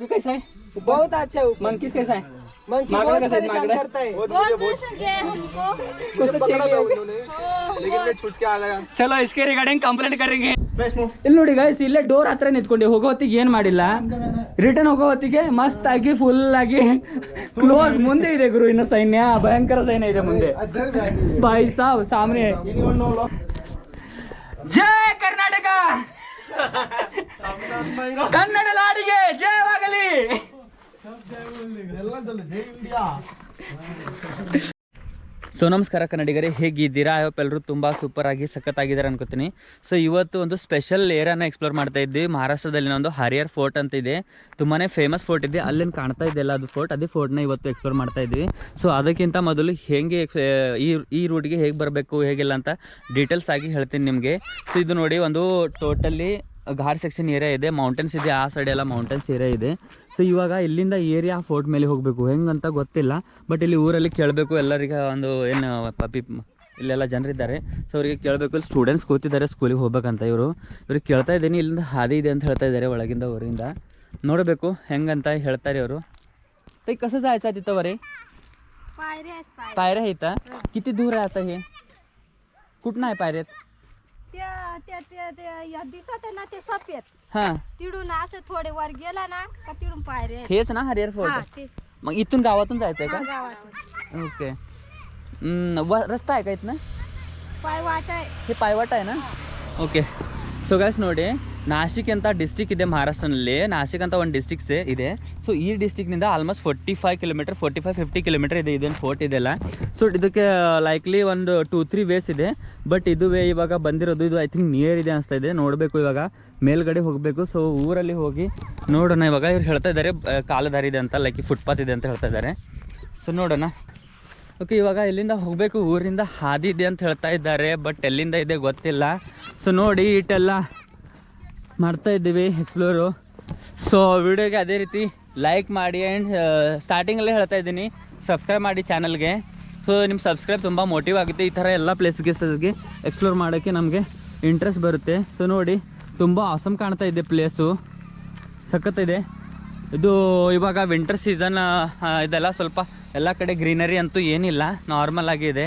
कैसा है? बहुत अच्छा है। मंकीज कैसा है? मंकी मांगड़ा बहुत कैसा है? परेशान मांगड़ा? करता है। कुछ तो पकड़ा चाहिए था होगा। उन्होंने, लेकिन मैं छूट के आ गया। ಚಲೋ इसके ರಿಗಾರ್ಡಿಂಗ್ ಕಂಪ್ಲೇಂಟ್ ಕರೆಂಗೆ ಇಲ್ಲಿ ನೋಡಿ ಗೈಸ್ ಇಲ್ಲೇ ಡೋರ್ ಹತ್ರ ನಿಂತ್ಕೊಂಡೆ ಹೋಗೋ ಹೊತ್ತಿಗೆ ಏನ್ ಮಾಡಿಲ್ಲ ರಿಟರ್ನ್ ಹೋಗೋ ಹೊತ್ತಿಗೆ ಮಸ್ತ್ ಆಗಿ ಫುಲ್ ಆಗಿ ಕ್ಲೋಸ್ ಮುಂದೆ ಇದೆ ಗುರು ಇನ್ನು ಸೈನ್ಯ ಭಯಂಕರ ಸೈನ್ಯ ಇದೆ ಮುಂದೆ ಭಾಯ್ ಸಾಬ್ ಸಾಮ್ನೆ ಜೈ ಕರ್ನಾಟಕ ಕನ್ನಡ ನಾಡಿಗೆ ಜಯವಾಗಲಿ ಸೊ ನಮಸ್ಕಾರ ಕನ್ನಡಿಗರೇ, ಹೇಗಿದ್ದೀರಾ? ಐ ಹೋಪ್ ಎಲ್ಲರೂ ತುಂಬ ಸೂಪರಾಗಿ ಸಖತ್ತಾಗಿದ್ದಾರೆ ಅನ್ಕೋತೀನಿ. ಸೊ ಇವತ್ತು ಒಂದು ಸ್ಪೆಷಲ್ ಏರಿಯಾನ ಎಕ್ಸ್ಪ್ಲೋರ್ ಮಾಡ್ತಾ ಇದ್ವಿ. ಮಹಾರಾಷ್ಟ್ರದಲ್ಲಿ ಒಂದು ಹರಿಯರ್ ಫೋರ್ಟ್ ಅಂತ ಇದೆ, ತುಂಬಾ ಫೇಮಸ್ ಫೋರ್ಟ್ ಇದೆ. ಅಲ್ಲೇನು ಕಾಣ್ತಾ ಇದೆಯಲ್ಲ ಅದು ಫೋರ್ಟ್, ಅದೇ ಫೋರ್ಟ್ನ ಇವತ್ತು ಎಕ್ಸ್ಪ್ಲೋರ್ ಮಾಡ್ತಾ ಇದ್ವಿ. ಸೊ ಅದಕ್ಕಿಂತ ಮೊದಲು ಹೇಗೆ ಈ ರೂಟ್ಗೆ ಹೇಗೆ ಬರಬೇಕು ಹೇಗಿಲ್ಲ ಅಂತ ಡೀಟೇಲ್ಸ್ ಆಗಿ ಹೇಳ್ತೀನಿ ನಿಮಗೆ. ಸೊ ಇದು ನೋಡಿ, ಒಂದು ಟೋಟಲಿ ಘಾಟ್ ಸೆಕ್ಷನ್ ಏರಿಯಾ ಇದೆ, ಮೌಂಟೇನ್ಸ್ ಇದೆ, ಆ ಸೈಡ್ ಎಲ್ಲ ಮೌಂಟೇನ್ಸ್ ಏರಿಯಾ ಇದೆ. ಸೊ ಇವಾಗ ಇಲ್ಲಿಂದ ಏರಿಯಾ ಫೋರ್ಟ್ ಮೇಲೆ ಹೋಗಬೇಕು, ಹೆಂಗಂತ ಗೊತ್ತಿಲ್ಲ. ಬಟ್ ಇಲ್ಲಿ ಊರಲ್ಲಿ ಕೇಳಬೇಕು ಎಲ್ಲರಿಗೆ, ಒಂದು ಏನು ಪಪಿ ಇಲ್ಲೆಲ್ಲ ಜನರಿದ್ದಾರೆ. ಸೊ ಅವರಿಗೆ ಕೇಳಬೇಕು. ಇಲ್ಲಿ ಸ್ಟೂಡೆಂಟ್ಸ್ ಕೂತಿದ್ದಾರೆ ಸ್ಕೂಲಿಗೆ ಹೋಗ್ಬೇಕಂತ. ಇವ್ರಿಗೆ ಕೇಳ್ತಾ ಇದ್ದೀನಿ, ಇಲ್ಲಿಂದ ಹಾದಿ ಇದೆ ಅಂತ ಹೇಳ್ತಾ ಇದ್ದಾರೆ ಒಳಗಿಂದ ಊರಿಂದ. ನೋಡಬೇಕು ಹೆಂಗಂತ ಹೇಳ್ತಾರೆ ಅವರು. ते कसं जायचं तिथं वरे? पायऱ्या आहेत. किती दूर आहे आता हे? कुठं आहे पायऱ्यात? दिसत आहे ना ते सफेद, हां तिडून असं थोडे वर गेला ना का तिडून पायरे आहेत. हेच ना हरिहर हा, फोर्ट? तेच. मग इथून गावातून जायचं आहे हा, का? गावातून ओके. रस्ता आहे का इथनं? पाय वाट आहे. हे पायवाट आहे ना? ಓಕೆ. ಸೊ ಗೈಸ್ ನೋಡಿ, ನಾಸಿಕ್ ಅಂತ ಡಿಸ್ಟಿಕ್ ಇದೆ ಮಹಾರಾಷ್ಟ್ರನಲ್ಲಿ. ನಾಸಿಕ್ ಅಂತ ಒಂದು ಡಿಸ್ಟಿಕ್ಸ್ ಇದೆ. ಸೊ ಈ ಡಿಸ್ಟಿಕ್ನಿಂದ ಆಲ್ಮೋಸ್ಟ್ 45-50 ಕಿಲೋಮೀಟರ್ ಇದೆ ಇದೇನು ಫೋರ್ಟ್ ಇದೆಲ್ಲ. ಸೊ ಇದಕ್ಕೆ ಲೈಕ್ಲಿ ಒಂದು 2-3 ವೇಸ್ ಇದೆ. ಬಟ್ ಇದು ವೇ ಇವಾಗ ಬಂದಿರೋದು, ಇದು ಐ ಥಿಂಕ್ ನಿಯರ್ ಇದೆ ಅನಿಸ್ತಾ ಇದೆ. ನೋಡಬೇಕು, ಇವಾಗ ಮೇಲ್ಗಡೆ ಹೋಗಬೇಕು. ಸೊ ಊರಲ್ಲಿ ಹೋಗಿ ನೋಡೋಣ. ಇವಾಗ ಇವ್ರು ಹೇಳ್ತಾ ಇದ್ದಾರೆ ಕಾಲದಾರಿ ಇದೆ ಅಂತ, ಲೈಕ್ ಫುಟ್ಪಾತ್ ಇದೆ ಅಂತ ಹೇಳ್ತಾ ಇದ್ದಾರೆ. ಸೊ ನೋಡೋಣ. ಓಕೆ, ಇವಾಗ ಎಲ್ಲಿಂದ ಹೋಗಬೇಕು, ಊರಿಂದ ಹಾದಿ ಇದೆ ಅಂತ ಹೇಳ್ತಾ ಇದ್ದಾರೆ. ಬಟ್ ಎಲ್ಲಿಂದ ಇದೆ ಗೊತ್ತಿಲ್ಲ. ಸೊ ನೋಡಿ, ಇಟ್ಟೆಲ್ಲ ಮಾಡ್ತಾ ಇದ್ದೀವಿ ಎಕ್ಸ್ಪ್ಲೋರು. ಸೊ ವಿಡಿಯೋಗೆ ಅದೇ ರೀತಿ ಲೈಕ್ ಮಾಡಿ. ಆ್ಯಂಡ್ ಸ್ಟಾರ್ಟಿಂಗಲ್ಲೇ ಹೇಳ್ತಾ ಇದ್ದೀನಿ, ಸಬ್ಸ್ಕ್ರೈಬ್ ಮಾಡಿ ಚಾನಲ್ಗೆ. ಸೊ ನಿಮ್ಮ ಸಬ್ಸ್ಕ್ರೈಬ್ ತುಂಬ ಮೋಟಿವ್ ಆಗುತ್ತೆ. ಈ ಥರ ಎಲ್ಲ ಪ್ಲೇಸ್ಗೆ ಎಕ್ಸ್ಪ್ಲೋರ್ ಮಾಡೋಕ್ಕೆ ನಮಗೆ ಇಂಟ್ರೆಸ್ಟ್ ಬರುತ್ತೆ. ಸೊ ನೋಡಿ, ತುಂಬ ಆಸಮ್ ಕಾಣ್ತಾ ಇದೆ ಪ್ಲೇಸು, ಸಖತ್ತಿದೆ. ಇದು ಇವಾಗ ವಿಂಟರ್ ಸೀಸನ್ ಇದೆಲ್ಲ, ಸ್ವಲ್ಪ ಎಲ್ಲ ಕಡೆ ಗ್ರೀನರಿ ಅಂತೂ ಏನಿಲ್ಲ, ನಾರ್ಮಲ್ ಆಗಿದೆ.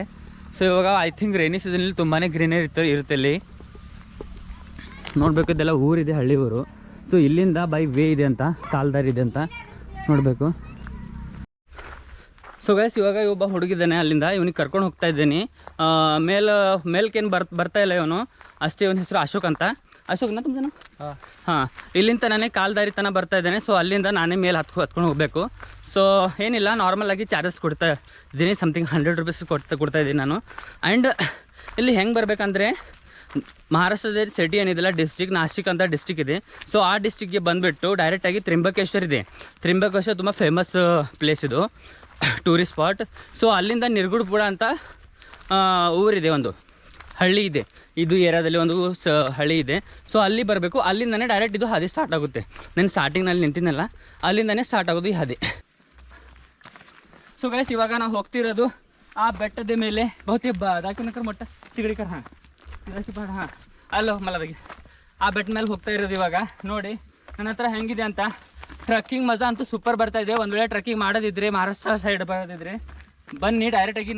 ಸೊ ಇವಾಗ ಐ ಥಿಂಕ್ ರೈನಿ ಸೀಸನಲ್ಲಿ ತುಂಬಾ ಗ್ರೀನರಿ ಇರುತ್ತೆ ಇಲ್ಲಿ. ನೋಡಬೇಕು, ಇದೆಲ್ಲ ಊರಿದೆ, ಹಳ್ಳಿ ಊರು. ಸೊ ಇಲ್ಲಿಂದ ಬೈ ವೇ ಇದೆ ಅಂತ, ಕಾಲ್ದಾರಿ ಇದೆ ಅಂತ ನೋಡಬೇಕು. ಸೊ ಗೈಸ್, ಇವಾಗ ಒಬ್ಬ ಹುಡುಗಿದ್ದಾನೆ ಅಲ್ಲಿಂದ, ಇವನಿಗೆ ಕರ್ಕೊಂಡು ಹೋಗ್ತಾ ಇದ್ದೀನಿ. ಮೇಲ್ಕೇನು ಬರ್ತಾ ಇಲ್ಲ ಇವನು ಅಷ್ಟೇ. ಇವನ ಹೆಸರು ಅಶೋಕ್ ಅಂತ. ಅಶೋಕ್ ನಾ ತುಂಬ ಜನ? ಹಾಂ, ಇಲ್ಲಿಂದ ನಾನೇ ಕಾಲ್ದಾರಿ ತನಕ ಬರ್ತಾ ಇದ್ದೇನೆ. ಸೊ ಅಲ್ಲಿಂದ ನಾನೇ ಮೇಲೆ ಹತ್ಕೊಂಡು ಹೋಗಬೇಕು. ಸೊ ಏನಿಲ್ಲ, ನಾರ್ಮಲಾಗಿ ಚಾರ್ಜಸ್ ಕೊಡ್ತಾ ಇದ್ದೀನಿ, ಸಮಥಿಂಗ್ 100 ರೂಪೀಸ್ ಕೊಡ್ತಾ ಇದ್ದೀನಿ ನಾನು. ಆ್ಯಂಡ್ ಇಲ್ಲಿ ಹೆಂಗೆ ಬರಬೇಕಂದ್ರೆ, ಮಹಾರಾಷ್ಟ್ರದಲ್ಲಿ ಸಿಟಿ ಏನಿದೆಲ್ಲ ಡಿಸ್ಟಿಕ್, ನಾಸಿಕ್ ಅಂತ ಡಿಸ್ಟಿಕ್ ಇದೆ. ಸೊ ಆ ಡಿಸ್ಟಿಕ್ಗೆ ಬಂದುಬಿಟ್ಟು ಡೈರೆಕ್ಟಾಗಿ ತ್ರಿಂಬಕೇಶ್ವರ್ ಇದೆ. ತ್ರಿಂಬಕೇಶ್ವರ್ ತುಂಬ ಫೇಮಸ್ ಪ್ಲೇಸ್ ಇದು, ಟೂರಿಸ್ಟ್ ಸ್ಪಾಟ್. ಸೊ ಅಲ್ಲಿಂದ ನಿರ್ಗುಡ್ಪುರ ಅಂತ ಊರಿದೆ, ಒಂದು ಹಳ್ಳಿ ಇದೆ. ಇದು ಏರಿಯಾದಲ್ಲಿ ಒಂದು ಹಳ್ಳಿ ಇದೆ. ಸೊ ಅಲ್ಲಿ ಬರಬೇಕು. ಅಲ್ಲಿಂದನೇ ಡೈರೆಕ್ಟ್ ಇದು ಹಾದಿ ಸ್ಟಾರ್ಟ್ ಆಗುತ್ತೆ. ನಾನು ಸ್ಟಾರ್ಟಿಂಗ್ನಲ್ಲಿ ನಿಂತಿದ್ದೆನಲ್ಲ, ಅಲ್ಲಿಂದನೇ ಸ್ಟಾರ್ಟ್ ಆಗೋದು ಈ ಹಾದಿ. ಸೊ ಗೈಸ್, ಇವಾಗ ನಾವು ಹೋಗ್ತಿರೋದು ಆ ಬೆಟ್ಟದ ಮೇಲೆ. ಬಹುತೇ ದಾಕಿನಕರ್ ಮೊಟ್ಟ ತಿಗಡಿಕರ್, ಹಾಂ ಬಾಡ, ಹಾಂ ಅಲ್ಲೋ ಮಲದಾಗಿ ಆ ಬೆಟ್ಟ ಮೇಲೆ ಹೋಗ್ತಾ ಇರೋದು. ಇವಾಗ ನೋಡಿ ನನ್ನ ಹತ್ರ ಹೆಂಗಿದೆ ಅಂತ. ಟ್ರಕ್ಕಿಂಗ್ ಮಜಾ ಅಂತೂ ಸೂಪರ್ ಬರ್ತಾ ಇದೆ. ಒಂದು ವೇಳೆ ಟ್ರಕ್ಕಿಂಗ್ ಮಾಡೋದಿದ್ರೆ, ಮಹಾರಾಷ್ಟ್ರ ಸೈಡ್ ಬರೋದಿದ್ರೆ ಬನ್ನಿ. ಡೈರೆಕ್ಟಾಗಿ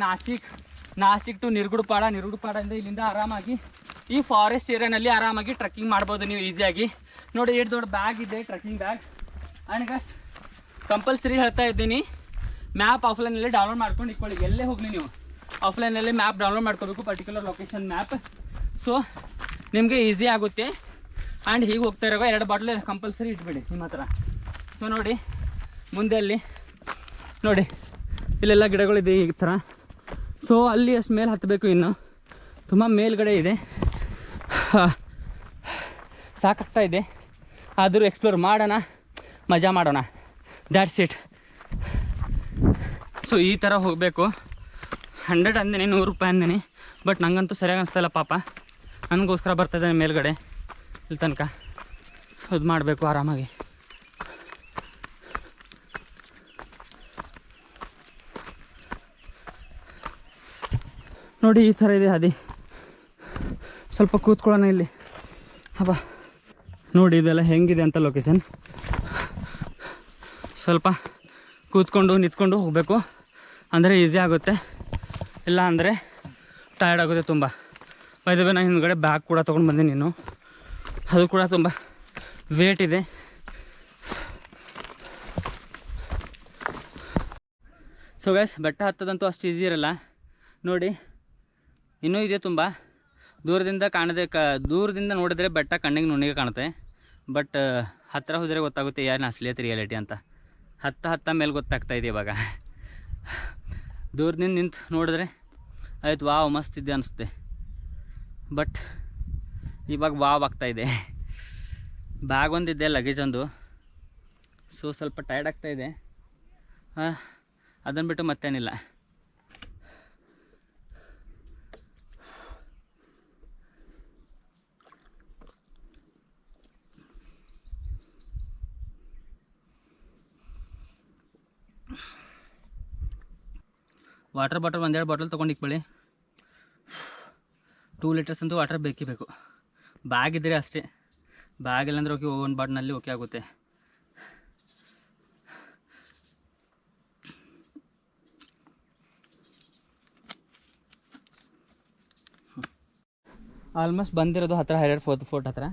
ನಾಸಿಕ್ ಟು ನಿರ್ಗುಡ್ಪಾಡಿಂದ ಇಲ್ಲಿಂದ ಆರಾಮಾಗಿ ಈ ಫಾರೆಸ್ಟ್ ಏರಿಯಾನಲ್ಲಿ ಆರಾಮಾಗಿ ಟ್ರಕ್ಕಿಂಗ್ ಮಾಡ್ಬೋದು ನೀವು ಈಸಿಯಾಗಿ. ನೋಡಿ, ಎಷ್ಟು ದೊಡ್ಡ ಬ್ಯಾಗ್ ಇದೆ, ಟ್ರಕ್ಕಿಂಗ್ ಬ್ಯಾಗ್. ಆ್ಯಂಡ್ ಗಸ್ ಕಂಪಲ್ಸರಿ ಹೇಳ್ತಾ ಇದ್ದೀನಿ, ಮ್ಯಾಪ್ ಆಫ್ಲೈನಲ್ಲಿ ಡೌನ್ಲೋಡ್ ಮಾಡ್ಕೊಂಡು ಇಟ್ಕೊಳ್ಳಿ. ಎಲ್ಲೇ ಹೋಗಲಿ ನೀವು ಆಫ್ಲೈನಲ್ಲಿ ಮ್ಯಾಪ್ ಡೌನ್ಲೋಡ್ ಮಾಡ್ಕೋಬೇಕು, ಪರ್ಟಿಕ್ಯುಲರ್ ಲೊಕೇಶನ್ ಮ್ಯಾಪ್. ಸೊ ನಿಮಗೆ ಈಸಿ ಆಗುತ್ತೆ. ಆ್ಯಂಡ್ ಹೀಗೆ ಹೋಗ್ತಾ ಇರೋ 2 ಬಾಟ್ಲ್ ಕಂಪಲ್ಸರಿ ಇಟ್ಬಿಡಿ ನಿಮ್ಮ ಹತ್ರ. ಸೊ ನೋಡಿ, ಮುಂದೆ ಅಲ್ಲಿ ನೋಡಿ, ಇಲ್ಲೆಲ್ಲ ಗಿಡಗಳಿದೆ ಈ ಥರ. ಸೊ ಅಲ್ಲಿ ಅಷ್ಟು ಮೇಲೆ ಹತ್ತಬೇಕು, ಇನ್ನು ತುಂಬ ಮೇಲ್ಗಡೆ ಇದೆ. ಸಾಕಾಗ್ತಾ ಇದೆ, ಆದರೂ ಎಕ್ಸ್ಪ್ಲೋರ್ ಮಾಡೋಣ, ಮಜಾ ಮಾಡೋಣ. That's it. ಸೊ ಈ ಥರ ಹೋಗಬೇಕು. 100 ಅಂದೇನೆ, 100 ರೂಪಾಯಿ ಅಂದೇನೆ. ಬಟ್ ನನಗಂತೂ ಸರಿಯಾಗಿ ಅನಿಸ್ತಾಯಿಲ್ಲ ಪಾಪ. ನನಗೋಸ್ಕರ ಬರ್ತಾಯಿದ್ದಾನೆ ಮೇಲ್ಗಡೆ ಇಲ್ಲಿ ತನಕ. ಸೊ ಇದು ಮಾಡಬೇಕು ಆರಾಮಾಗಿ. ನೋಡಿ, ಈ ಥರ ಇದೆ ಹಾದಿ. ಸ್ವಲ್ಪ ಕೂತ್ಕೊಳ್ಳೋಣ ಇಲ್ಲಿ. ಹಬ್ಬ ನೋಡಿ, ಇದೆಲ್ಲ ಹೆಂಗಿದೆ ಅಂತ ಲೊಕೇಶನ್. ಸ್ವಲ್ಪ ಕೂತ್ಕೊಂಡು ನಿಂತ್ಕೊಂಡು ಹೋಗಬೇಕು, ಅಂದರೆ ಈಸಿ ಆಗುತ್ತೆ. ಇಲ್ಲ ಅಂದರೆ ಟಯರ್ಡ್ ಆಗುತ್ತೆ ತುಂಬ. ಬೈದವೆ ನಾನು ಹಿಂದ್ಗಡೆ ಬ್ಯಾಗ್ ಕೂಡ ತೊಗೊಂಡು ಬಂದೆ ನೀನು, ಅದು ಕೂಡ ತುಂಬ ವೇಟ್ ಇದೆ. ಸೊ ಗೈಸ್, ಬೆಟ್ಟ ಹತ್ತದಂತೂ ಅಷ್ಟು ಈಸಿ ಇರಲ್ಲ ನೋಡಿ, ಇನ್ನೂ ಇದೆ ತುಂಬ. ದೂರದಿಂದ ನೋಡಿದರೆ ಬೆಟ್ಟ ಕಣ್ಣಿಗೆ ನುಣ್ಣಿಗೆ ಕಾಣುತ್ತೆ, ಬಟ್ ಹತ್ತಿರ ಹೋದರೆ ಗೊತ್ತಾಗುತ್ತೆ ಯಾರನ್ನ ಅಸಲಿಯತ್ ರಿಯಾಲಿಟಿ ಅಂತ. ಹತ್ತ ಮೇಲೆ ಗೊತ್ತಾಗ್ತಾ ಇದೆ ಇವಾಗ. ದೂರದಿಂದ ನಿಂತು ನೋಡಿದ್ರೆ ಆಯ್ತು ವಾವ್ ಮಸ್ತ್ ಇದೆ ಅನಿಸುತ್ತೆ, ಬಟ್ ಇವಾಗ ವಾವ್ ಆಗ್ತಾಯಿದೆ. ಬ್ಯಾಗ್ ಒಂದಿದೆ, ಲಗೇಜ್ ಒಂದು, ಸೊ ಸ್ವಲ್ಪ ಟಯರ್ಡ್ ಆಗ್ತಾಯಿದೆ. ಅದನ್ನು ಬಿಟ್ಟು ಮತ್ತೇನಿಲ್ಲ. ವಾಟರ್ ಬಾಟಲ್ ಒಂದೆರಡು ಬಾಟಲ್ ತೊಗೊಂಡು ಇಕ್ಕೊಳ್ಳಿ. 2 ಲೀಟರ್ಸ್ ಅಂತೂ ವಾಟರ್ ಬೇಕೇ ಬೇಕು. ಬ್ಯಾಗ್ ಇದ್ದರೆ ಅಷ್ಟೇ, ಬ್ಯಾಗ್ ಇಲ್ಲಾಂದ್ರೆ ಓಕೆ, ಒಂದು ಬಾಟ್ನಲ್ಲಿ ಓಕೆ ಆಗುತ್ತೆ. ಆಲ್ಮೋಸ್ಟ್ ಬಂದಿರೋದು ಹತ್ತಿರ ಹೈರರ್ ಫೋರ್ಟ್ ಹತ್ರ.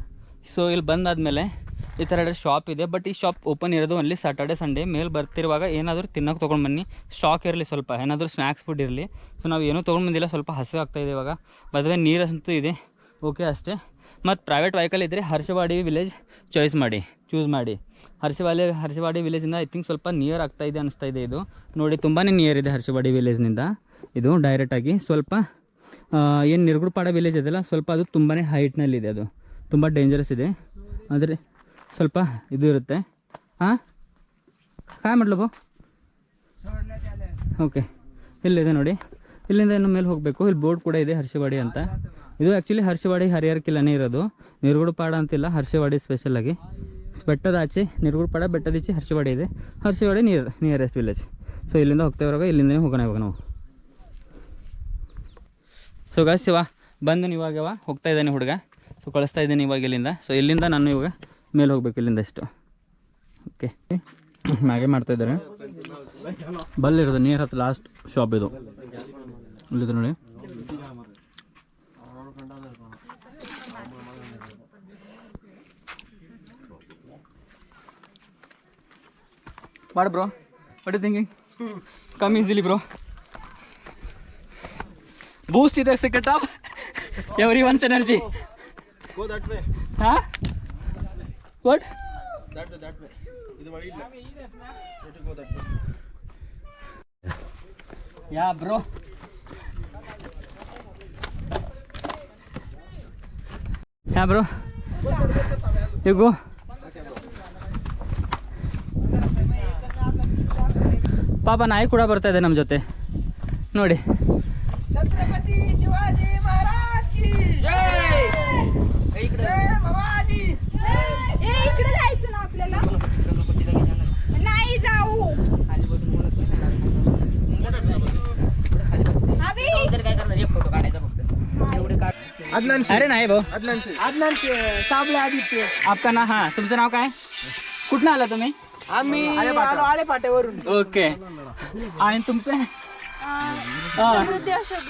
ಸೊ ಇಲ್ಲಿ ಬಂದಾದಮೇಲೆ ಈ ಥರ ಶಾಪ್ ಇದೆ, ಬಟ್ ಈ ಶಾಪ್ ಓಪನ್ ಇರೋದು ಓನ್ಲಿ ಸ್ಯಾಟರ್ಡೆ ಸಂಡೇ. ಮೇಲೆ ಬರ್ತಿರುವಾಗ ಏನಾದರೂ ತಿನ್ನೋಕೆ ತೊಗೊಂಡು ಬನ್ನಿ, ಸ್ಟಾಕ್ ಇರಲಿ, ಸ್ವಲ್ಪ ಏನಾದರೂ ಸ್ನ್ಯಾಕ್ಸ್ ಫುಡ್ ಇರಲಿ. ಸೊ ನಾವು ಏನೂ ತೊಗೊಂಡು ಬಂದಿಲ್ಲ, ಸ್ವಲ್ಪ ಹಸಿವೆ ಆಗ್ತಾಯಿದೆ ಇವಾಗ. ಬದವೇ ನೀರಷ್ಟಂತೂ ಇದೆ, ಓಕೆ ಅಷ್ಟೇ. ಮತ್ತು ಪ್ರೈವೇಟ್ ವೆಹಿಕಲ್ ಇದ್ದರೆ ಹರ್ಷವಾಡಿ ವಿಲೇಜ್ ಚೂಸ್ ಮಾಡಿ. ಹರ್ಷವಾಡಿ ವಿಲೇಜಿಂದ ಐ ಥಿಂಕ್ ಸ್ವಲ್ಪ ನಿಯರ್ ಆಗ್ತಾಯಿದೆ ಅನಿಸ್ತಾಯಿದೆ. ಇದು ನೋಡಿ ತುಂಬಾ ನಿಯರ್ ಇದೆ ಹರ್ಷವಾಡಿ ವಿಲೇಜ್ನಿಂದ. ಇದು ಡೈರೆಕ್ಟಾಗಿ ಸ್ವಲ್ಪ ಏನು ನಿರ್ಗುಡ್ಪಾಡ ವಿಲೇಜ್ ಇದೆಯಲ್ಲ, ಸ್ವಲ್ಪ ಅದು ತುಂಬಾ ಹೈಟ್ನಲ್ಲಿದೆ, ಅದು ತುಂಬ ಡೇಂಜರಸ್ ಇದೆ. ಆದರೆ ಸ್ವಲ್ಪ ಇದು ಇರುತ್ತೆ. ಹಾಂ ಕಾಯ್ ಮಾಡ್ಲಬೋ, ಓಕೆ ಇಲ್ಲಿದೆ ನೋಡಿ. ಇಲ್ಲಿಂದ ಇನ್ನು ಮೇಲೆ ಹೋಗಬೇಕು. ಇಲ್ಲಿ ಬೋರ್ಡ್ ಕೂಡ ಇದೆ ಹರ್ಷವಾಡಿ ಅಂತ. ಇದು ಆ್ಯಕ್ಚುಲಿ ಹರ್ಷವಾಡಿ ಹರಿಹರ ಕಿಲ್ಲನೇ ಇರೋದು, ನಿರ್ಗುಡ್ಪಾಡ ಅಂತಿಲ್ಲ, ಹರ್ಷವಾಡಿ ಸ್ಪೆಷಲಾಗಿ. ಬೆಟ್ಟದ ಆಚೆ ನಿರ್ಗುಡ್ಪಾಡ, ಬೆಟ್ಟದ ಈಚೆ ಹರ್ಷವಾಡಿ ಇದೆ. ಹರ್ಷವಾಡಿ ನಿಯರೆಸ್ಟ್ ವಿಲೇಜ್. ಸೊ ಇಲ್ಲಿಂದ ಹೋಗ್ತಾ ಇರುವಾಗ ಇಲ್ಲಿಂದನೇ ಹೋಗೋಣ ಇವಾಗ ನಾವು. ಸೊ ಗಾಯ್ಸ್, ಬಂದು ಇವಾಗ ಹೋಗ್ತಾ ಇದ್ದಾನೆ ಹುಡುಗ. ಸೊ ಕಳಿಸ್ತಾ ಇದ್ದೀನಿ ಇವಾಗ ಇಲ್ಲಿಂದ. ಸೊ ಇಲ್ಲಿಂದ ನಾನು ಇವಾಗ ಮೇಲೆ ಹೋಗ್ಬೇಕು, ಇಲ್ಲಿಂದ ಇಷ್ಟು. ಓಕೆ, ಮ್ಯಾಗೆ ಮಾಡ್ತಾಯಿದ್ದಾರೆ. ಬಲ್ಲಿರೋದು ನಿಯರ್ ಹತ್ತು ಲಾಸ್ಟ್ ಶಾಪ್ ಇದು, ಇಲ್ಲಿದೆ ನೋಡಿ. What bro? What are you thinking? Come easily bro. Boost either second up. Everyone's energy. Go that way. Huh? What? That way. Idu ಮಾಡಿ ಇಲ್ಲ. Let it go that way. Yeah bro. Yeah bro. You go. ಪಾಪ ನಾಯಿ ಕೂಡ ಬರ್ತಾ ಇದೆ ನಮ್ಮ ಜೊತೆ ನೋಡಿ. छत्रपति शिवाजी महाराज की जय. जय भवानी. इकडे जायचं ना आपल्याला. नाही जाऊ. अरे नाही भाऊ. आदनान साबळे आदित्य. आपका नाव? हां, तुमचं नाव काय? कुठनं आला तुम्ही? आम्ही आलो आळे फाट्यावरून. ओके. आणि तुमचं? समृद्धी अशोक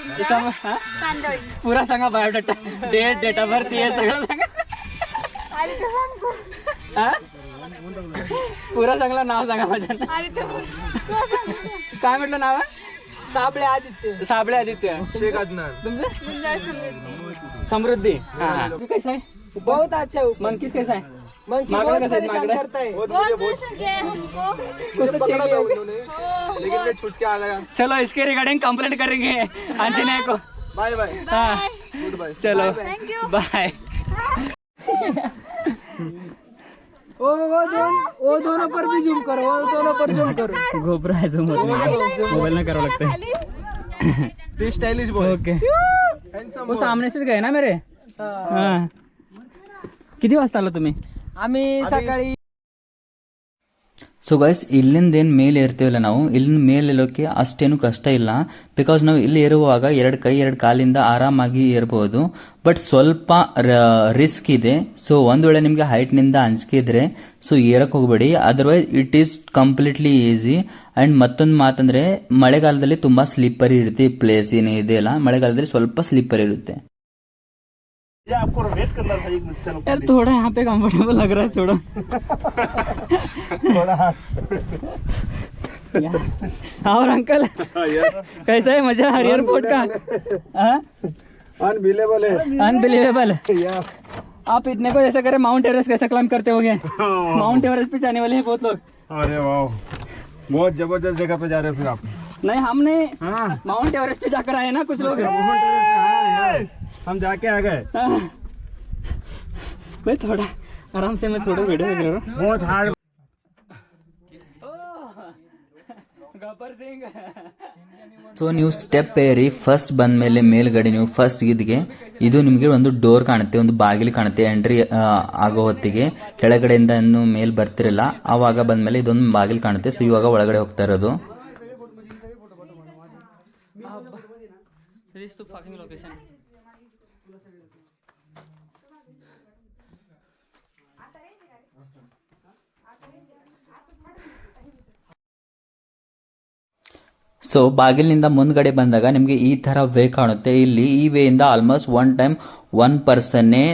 हां? तांदळी. पुरा सांगा बायोडाटा, डेट ऑफ बर्थ हे सगळं सांगा. आणि ते सांगतो. हां? पुरा सांगला, नाव सांगा माझ्या. आणि ते काय म्हटलं नाव? साबळे आदित्य. साबळे आदित्य. शेख अदनान. तुमचं? म्हणजे समृद्धी. समृद्धी. हां हां. तू कैसा आहे? बहुत अच्छा है. मंकीस कैसा आहे? मंकी मागड़ा बहुत कैसा है? परेशान मागड़ा? करता है. बहुत बहुत शौक है हमको. मुझे पकड़ा था उन्होंने, लेकिन मैं छूट के आ गया. चलो इसके रिगार्डिंग कंप्लेंट करेंगे आंजनेय को. Bye bye. हाँ गुड बाय. चलो Thank you. बाय. वो दोनों पर भी जूम करो. वो दोनों पर जूम करो. घोबरा है जो मोबाइल में करावं लागतं. ते स्टाइलिश बॉय. ओके. हँडसम वो सामने से गए ना मेरे. हाँ. किती वाजता आला तुम्ही? आम्ही सकाळी ಸೊ ಗೈಸ್ ಇಲ್ಲಿಂದ ಏನು ಮೇಲೆ ಇರ್ತೀವಲ್ಲ ನಾವು ಇಲ್ಲಿಂದ ಮೇಲೆ ಇರೋಕ್ಕೆ ಅಷ್ಟೇನು ಕಷ್ಟ ಇಲ್ಲ. ಬಿಕಾಸ್ ನಾವು ಇಲ್ಲಿ ಇರುವಾಗ 2 ಕೈ 2 ಕಾಲಿಂದ ಆರಾಮಾಗಿ ಇರಬಹುದು. ಬಟ್ ಸ್ವಲ್ಪ ರಿಸ್ಕ್ ಇದೆ. ಸೊ ಒಂದ್ ವೇಳೆ ನಿಮ್ಗೆ ಹೈಟ್ನಿಂದ ಅಂಜಿಕೆ ಇದ್ರೆ ಸೊ ಏರಕ್ಕೆ ಹೋಗಬೇಡಿ. Otherwise it is completely easy. And ಮತ್ತೊಂದು ಮಾತಂದ್ರೆ ಮಳೆಗಾಲದಲ್ಲಿ ತುಂಬಾ ಸ್ಲಿಪ್ಪರಿ ಇರುತ್ತೆ. ಪ್ಲೇಸ್ ಏನೇ ಇದೆ ಅಲ್ಲ, ಮಳೆಗಾಲದಲ್ಲಿ ಸ್ವಲ್ಪ ಸ್ಲಿಪ್ಪರಿ ಇರುತ್ತೆ. ये आपको वेट करना था 1 मिनट. चलो यार थोड़ा यहाँ पे कंफर्टेबल लग रहा है, छोड़ो. थोड़ा और अंकल कैसा है मजा एयरपोर्ट का? अनबिलीवेबल है. अनबिलीवेबल. या आप इतने को जैसा करें माउंट एवरेस्ट कैसा क्लाइम करते होंगे. माउंट एवरेस्ट पे जाने वाले हैं बहुत लोग. अरे वाह, बहुत जबरदस्त जगह पे जा रहे हो फिर आप. नहीं हमने हाँ माउंट एवरेस्ट पे जाकर आए ना कुछ लोग. हम जाके आ गए. भाई थोड़ा आराम से मैं थोड़ा वीडियो देख रहा हूँ. बहुत हार्ड. ಗಬ್ಬರ್ ಸಿಂಗ್. ಸೊ ನೀವು ಸ್ಟೆಪ್ ಏರಿ ಫಸ್ಟ್ ಬಂದ ಮೇಲೆ ಮೇಲ್ಗಡೆ ನೀವು ಫಸ್ಟ್ ಇದಕ್ಕೆ ಇದು ನಿಮಗೆ ಒಂದು ಡೋರ್ ಕಾಣುತ್ತೆ, ಒಂದು ಬಾಗಿಲು ಕಾಣುತ್ತೆ. ಎಂಟ್ರಿ ಆಗೋ ಹೊತ್ತಿಗೆ ಕೆಳಗಡೆಯಿಂದ ಇನ್ನು ಮೇಲ್ ಬರ್ತಿರಲ್ಲ ಆವಾಗ ಬಂದ್ಮೇಲೆ ಇದೊಂದು ಬಾಗಿಲು ಕಾಣುತ್ತೆ. ಸೊ ಇವಾಗ ಒಳಗಡೆ ಹೋಗ್ತಾ ಇರೋದು. This is the fucking location. So ಬಾಗಿಲಿನಿಂದ ಮುಂದ್ಗಡೆ ಬಂದಾಗ ನಿಮಗೆ ಈ ತರ ವೇ ಕಾಣುತ್ತೆ. ಇಲ್ಲಿ ಈ ವೇ ಇಂದ ಆಲ್ಮೋಸ್ಟ್ 1 ಪರ್ಸನ್ನೇ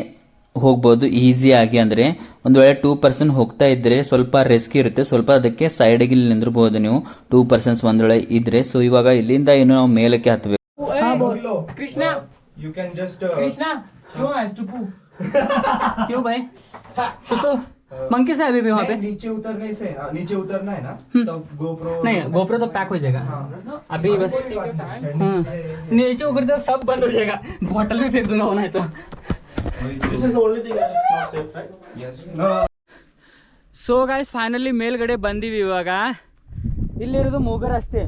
ಹೋಗ್ಬೋದು ಈಸಿಯಾಗಿ. ಅಂದ್ರೆ ಒಂದು ವೇಳೆ 2 ಪರ್ಸನ್ ಹೋಗ್ತಾ ಇದ್ರೆ ಸ್ವಲ್ಪ ರಿಸ್ಕ್ ಇರುತ್ತೆ, ಸ್ವಲ್ಪ ಅದಕ್ಕೆ ಸೈಡ್ಗೆ ಇಲ್ಲಿ ನಿಂದಿರಬಹುದು ನೀವು 2 ಪರ್ಸನ್ಸ್ ಒಂದ್ ವೇಳೆ ಇದ್ರೆ. ಸೊ ಇವಾಗ ಇಲ್ಲಿಂದ ಏನು ನಾವು ಮೇಲಕ್ಕೆ ಹತ್ತಬೇಕು. Krishna you can just Krishna show has to पू. क्यों भाई? कुछ तो मंकी से अभी भी वहाँ पे नीचे उतरने से नीचे उतरना है ना तब गोप्रो नहीं, गोप्रो तो पैक हो जाएगा अभी बस. हाँ. नीचे उतर तो सब बंद हो जाएगा. बॉटल भी फेंक दूंगा होना है तो. This is the only thing that is not safe, right? yes so guys finally ಮೇಲ್ಗಡೆ ಬಂದೀವಿ. ಇವಾಗ ಇಲ್ಲಿರೋದು ಮೂಗರ್ ಅಷ್ಟೇ,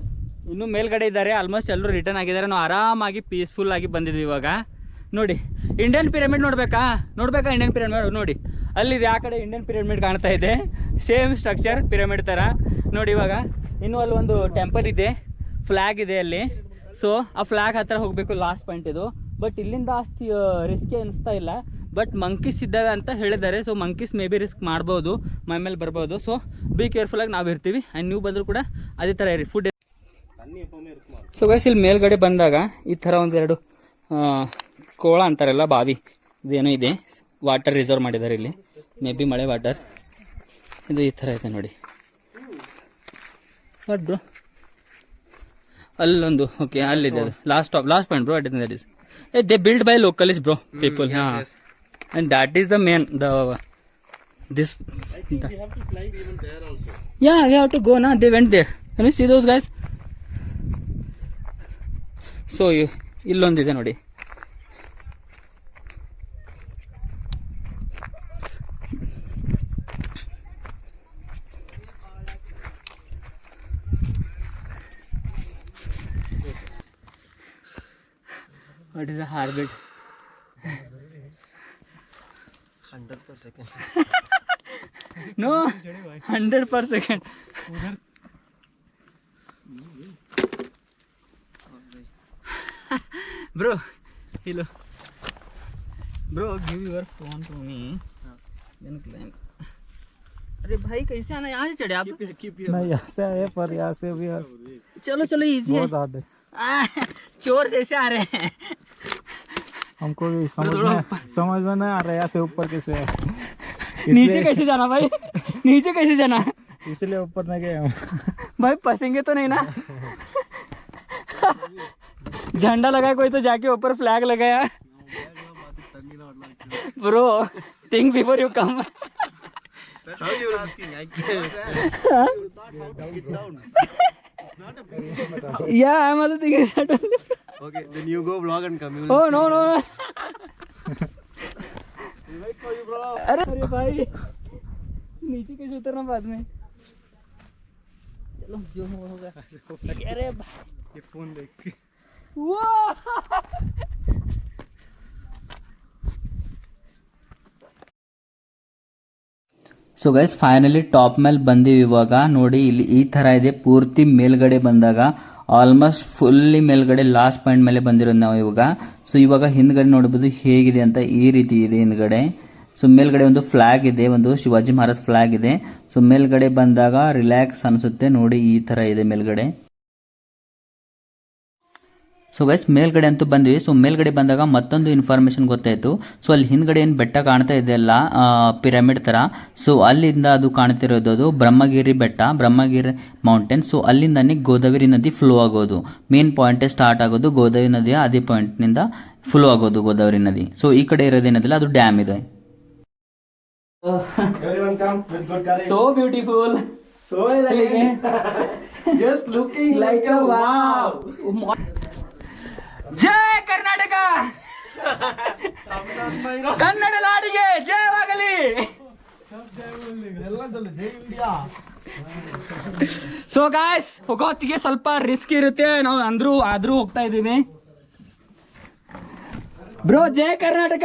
ಇನ್ನು ಮೇಲ್ಗಡೆ ಇದ್ದಾರೆ. ಆಲ್ಮೋಸ್ಟ್ ಎಲ್ಲರೂ ರಿಟರ್ನ್ ಆಗಿದ್ದಾರೆ. ನಾವು ಆರಾಮಾಗಿ ಪೀಸ್ಫುಲ್ ಆಗಿ ಬಂದಿದ್ವಿ. ಇವಾಗ ನೋಡಿ ಇಂಡಿಯನ್ ಪಿರಮಿಡ್ ನೋಡ್ಬೇಕಾ ಇಂಡಿಯನ್ ಪಿರಮಿಡ್ ನೋಡಿ ಅಲ್ಲಿದೆ. ಆ ಕಡೆ ಇಂಡಿಯನ್ ಪಿರಮಿಡ್ ಕಾಣ್ತಾ ಇದೆ, ಸೇಮ್ ಸ್ಟ್ರಕ್ಚರ್ ಪಿರಮಿಡ್ ಥರ ನೋಡಿ. ಇವಾಗ ಇನ್ನೂ ಅಲ್ಲಿ ಒಂದು ಟೆಂಪಲ್ ಇದೆ, ಫ್ಲ್ಯಾಗ್ ಇದೆ ಅಲ್ಲಿ. ಸೊ ಆ ಫ್ಲ್ಯಾಗ್ ಹತ್ರ ಹೋಗಬೇಕು, ಲಾಸ್ಟ್ ಪಾಯಿಂಟ್ ಇದು. ಬಟ್ ಇಲ್ಲಿಂದ ಅಷ್ಟು ರಿಸ್ಕಿ ಅನಿಸ್ತಾ ಇಲ್ಲ. ಬಟ್ ಮಂಕೀಸ್ ಇದ್ದಾವೆ ಅಂತ ಹೇಳಿದ್ದಾರೆ. So monkeys may be risk ಮಾಡ್ಬೋದು, ಮೈ ಮೇಲೆ ಬರ್ಬೋದು. ಸೊ ಬಿ ಕೇರ್ಫುಲ್ಲಾಗಿ ನಾವು ಇರ್ತೀವಿ. ಆ್ಯಂಡ್ ನೀವು ಬಂದರೂ ಕೂಡ ಅದೇ ಥರ ಇರಿ. ಫುಡ್ ಸೊ ಗೈಸ್ ಇಲ್ಲಿ ಮೇಲ್ಗಡೆ ಬಂದಾಗ ಈ ಥರ ಒಂದೆರಡು ಕೋಳ ಅಂತಾರಲ್ಲ, ಬಾವಿ ಇದೇನೋ ಇದೆ. ವಾಟರ್ ರಿಸರ್ವ್ ಮಾಡಿದ್ದಾರೆ ಇಲ್ಲಿ, ಮೇ ಬಿ ಮಳೆ ವಾಟರ್. ಇದು ಈ ಥರ ಇದೆ ನೋಡಿ. ವಾಟ್ ಬ್ರೋ, ಅಲ್ಲೊಂದು ಓಕೆ ಅಲ್ಲಿದೆ ಅದು last point bro. That is the build by locals bro people. ಹಾಂ, and that is the main this. We have to climb even there also. Yeah, we have to go now. They went there. Can you see those guys? So ಇಲ್ಲೊಂದಿದೆ ನೋಡಿ. What is the heartbeat? 100 per second. No, 100 per second. Bro, hello. Bro, give your phone to me. Then climb. अरे भाई कैसे आना, यहाँ से चढ़े आप? नहीं यहाँ से है पर यहाँ से भी है. चलो चलो इजी है. बहुत हार्ड है. चोर जैसे आ रहे हैं. हमको भी समझ में नहीं आ रहा है यहाँ से ऊपर कैसे है. नीचे कैसे जाना भाई? नीचे कैसे जाना? इसलिए ऊपर नहीं गए हम. भाई फंसेंगे तो नहीं ना? झंडा लगा कोई तो जाके ऊपर फ्लैग लगाया. Bro think before you come. How you are asking? I can't. Get down. Yeah, I'm also thinking that only. Okay, then you go vlog and come. Oh no no. Wait for you, bro. अरे भाई नीचे कैसे उतरना बाद में. चलो जो होगा. अरे भाई ये फोन देख के. ಸೊ ಗೈಸ್ ಫೈನಲಿ ಟಾಪ್ ಮೇಲೆ ಬಂದೀವಿ. ಇವಾಗ ನೋಡಿ ಇಲ್ಲಿ ಈ ತರ ಇದೆ. ಪೂರ್ತಿ ಮೇಲ್ಗಡೆ ಬಂದಾಗ ಆಲ್ಮೋಸ್ಟ್ ಫುಲ್ಲಿ ಮೇಲ್ಗಡೆ ಲಾಸ್ಟ್ ಪಾಯಿಂಟ್ ಮೇಲೆ ಬಂದಿರೋದು ನಾವು ಇವಾಗ. ಸೊ ಇವಾಗ ಹಿಂದ್ಗಡೆ ನೋಡಬಹುದು ಹೇಗಿದೆ ಅಂತ. ಈ ರೀತಿ ಇದೆ ಹಿಂದ್ಗಡೆ. ಸೊ ಮೇಲ್ಗಡೆ ಒಂದು ಫ್ಲಾಗ್ ಇದೆ, ಒಂದು ಶಿವಾಜಿ ಮಹಾರಾಜ್ ಫ್ಲಾಗ್ ಇದೆ. ಸೊ ಮೇಲ್ಗಡೆ ಬಂದಾಗ ರಿಲ್ಯಾಕ್ಸ್ ಅನಿಸುತ್ತೆ. ನೋಡಿ ಈ ತರ ಇದೆ ಮೇಲ್ಗಡೆ. ಸೊ ಗೈಸ್ ಮೇಲ್ಗಡೆ ಅಂತೂ ಬಂದ್ವಿ. ಸೊ ಮೇಲ್ಗಡೆ ಬಂದಾಗ ಮತ್ತೊಂದು ಇನ್ಫಾರ್ಮೇಶನ್ ಗೊತ್ತಾಯ್ತು. ಸೊ ಅಲ್ಲಿ ಹಿಂದ್ಗಡೆ ಏನು ಬೆಟ್ಟ ಕಾಣ್ತಾ ಇದೆಯಲ್ಲ ಪಿರಮಿಡ್ ತರ, ಸೊ ಅಲ್ಲಿಂದ ಅದು ಕಾಣ್ತಿರೋದು ಅದು ಬ್ರಹ್ಮಗಿರಿ ಬೆಟ್ಟ, ಬ್ರಹ್ಮಗಿರಿ ಮೌಂಟೇನ್. ಸೊ ಅಲ್ಲಿಂದಾನೆ ಗೋದಾವರಿ ನದಿ ಫ್ಲೋ ಆಗೋದು. ಮೇನ್ ಪಾಯಿಂಟ್ ಸ್ಟಾರ್ಟ್ ಆಗೋದು ಗೋದಾವರಿ ನದಿಯ ಅದೇ ಪಾಯಿಂಟ್ ನಿಂದ ಫ್ಲೋ ಆಗೋದು ಗೋದಾವರಿ ನದಿ. ಸೊ ಈ ಕಡೆ ಇರೋದೇನದಿಲ್ಲ ಅದು ಡ್ಯಾಮ್ ಇದೆ. Everyone come with good courage. So beautiful. So elegant. Just looking like a wow. ಜಯ ಕರ್ನಾಟಕ, ಕನ್ನಡ ನಾಡಿಗೆ ಜಯವಾಗಲಿ. ಎಲ್ಲ ಜಲ್ದಿ ಜೈ ಇಂಡಿಯಾ. ಸೊ ಗಾಯ್ಸ್ ಹೋಗೋತ್ತಿಗೆ ಸ್ವಲ್ಪ ರಿಸ್ಕ್ ಇರುತ್ತೆ, ನಾವು ಆದ್ರೂ ಹೋಗ್ತಾ ಇದ್ದೀವಿ. Bro Jaya Karnataka,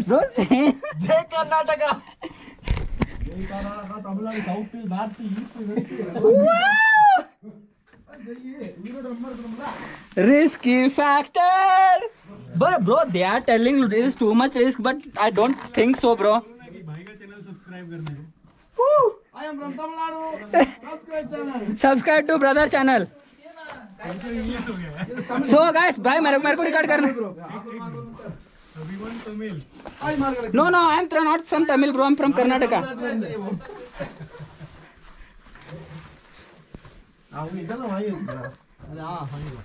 bro Jai Karnataka. Jai Karnataka, Tamil Nadu, south, north, risky factor. But bro, they are telling this is too much risk, but I don't think so, bro. I am from Tamil Nadu. Subscribe channel. Subscribe to brother channel. So guys, bye. मेरे को record करना. Hi Margaret. No, I am not from Tamil, bro. I am from Karnataka. ನಾವು ಇದೆಲ್ಲ ವಾಯಿಸ್ತೀರಾ? ಅದೇ ಹಾಗೆ.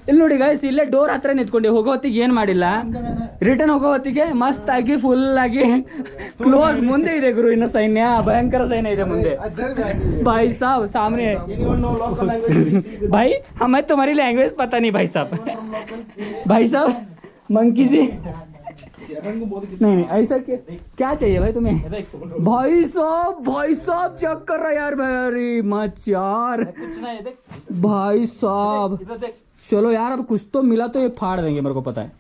ಇಲ್ಲಿ ನೋಡಿ guys, ಇಲ್ಲೇ ಡೋರ್ ಹತ್ರ ನಿಂತ್ಕೊಂಡು ಹೋಗೋ ಹೊತ್ತಿಗೆ ಏನ್ ಮಾಡಿಲ್ಲ, ರಿಟರ್ನ್ ಹೋಗೋ ಹೊತ್ತಿಗೆ ಮಸ್ತ್ ಆಗಿ ಫುಲ್ ಆಗಿ ಕ್ಲೋಸ್ ಮುಂದೆ ಇದೆ ಗುರು. ಇನ್ನು ಸೈನ್ಯ, ಭಯಂಕರ ಸೈನ್ಯ ಇದೆ ಮುಂದೆ. भाई साहब सामने भाई हमें तुम्हारी लैंग्वेज पता नहीं भाई साहब. भाई साहब मंकी जी नहीं ऐसा क्या चाहिए भाई तुम्हें? भाई साहब चेक कर रहा यार मेरी मच यार. भाई साहब चलो यार, अब कुछ तो मिला तो ये फाड़ देंगे, मेरे को पता है.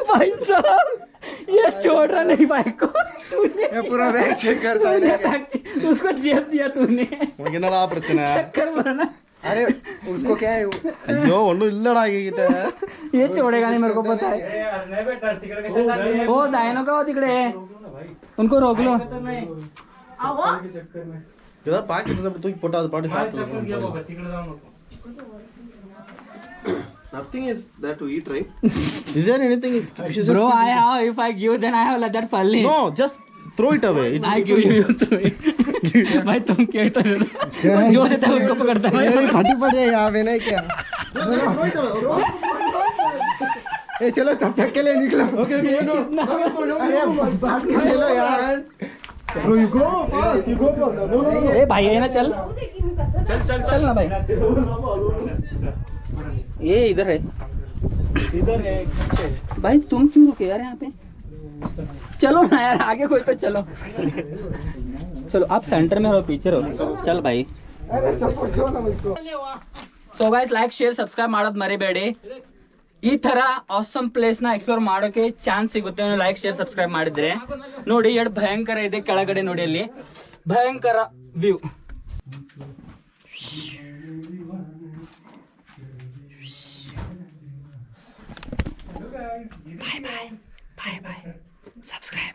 भाई साहब ये छोड़ रहा नहीं भाई को. ये पूरा बैग चेक करता है. उसको जेब दिया तूने. என்னடா பிரச்சனை? चक्कर मारना. अरे उसको क्या है? अयो ஒண்ணும் இல்லடா கிட்ட. ये छोड़ेगा नहीं, मेरे को पता है. ओ जायनो का हो तिकडे, उनको रोक लो. इधर पाकिट में तू पोटा पाटी Nothing is there to eat, right? Is there anything? Bro, if I give, then I have like that falli. No, just throw it away. I give you throw it. भाई तुम क्या तो जो देता है उसको पकड़ता है. फटी पड़ जाए यहाँ पे नहीं क्या? ए चलो तब तक के लिए निकलो. Okay, no. चलो यार. Bro, you go fast. You go fast. No. ए भाई है ना, चल ना भाई. ये इधर है भाई. तुम क्यों रुके यार यहाँ पे? चलो ना यार आगे, कोई तो चलो. चलो आप सेंटर में हो, पीछे रहो. चल भाई. So guys like share subscribe ಮಾಡೋದು ಮರಿಬೇಡಿ. ಈ ತರ ಆಸಮ್ ಪ್ಲೇಸ್ ನ ಎಕ್ಸ್ಪ್ಲೋರ್ ಮಾಡೋಕೆ ಚಾನ್ಸ್ ಸಿಗುತ್ತೆ ನೀವು ಲೈಕ್ ಶೇರ್ ಸಬ್ಸ್ಕ್ರೈಬ್ ಮಾಡಿದ್ರೆ. ನೋಡಿ ಎರಡು ಭಯಂಕರ ಇದೆ ಕೆಳಗಡೆ, ನೋಡಿ ಅಲ್ಲಿ ಭಯಂಕರ ವ್ಯೂ. Bye bye. Subscribe.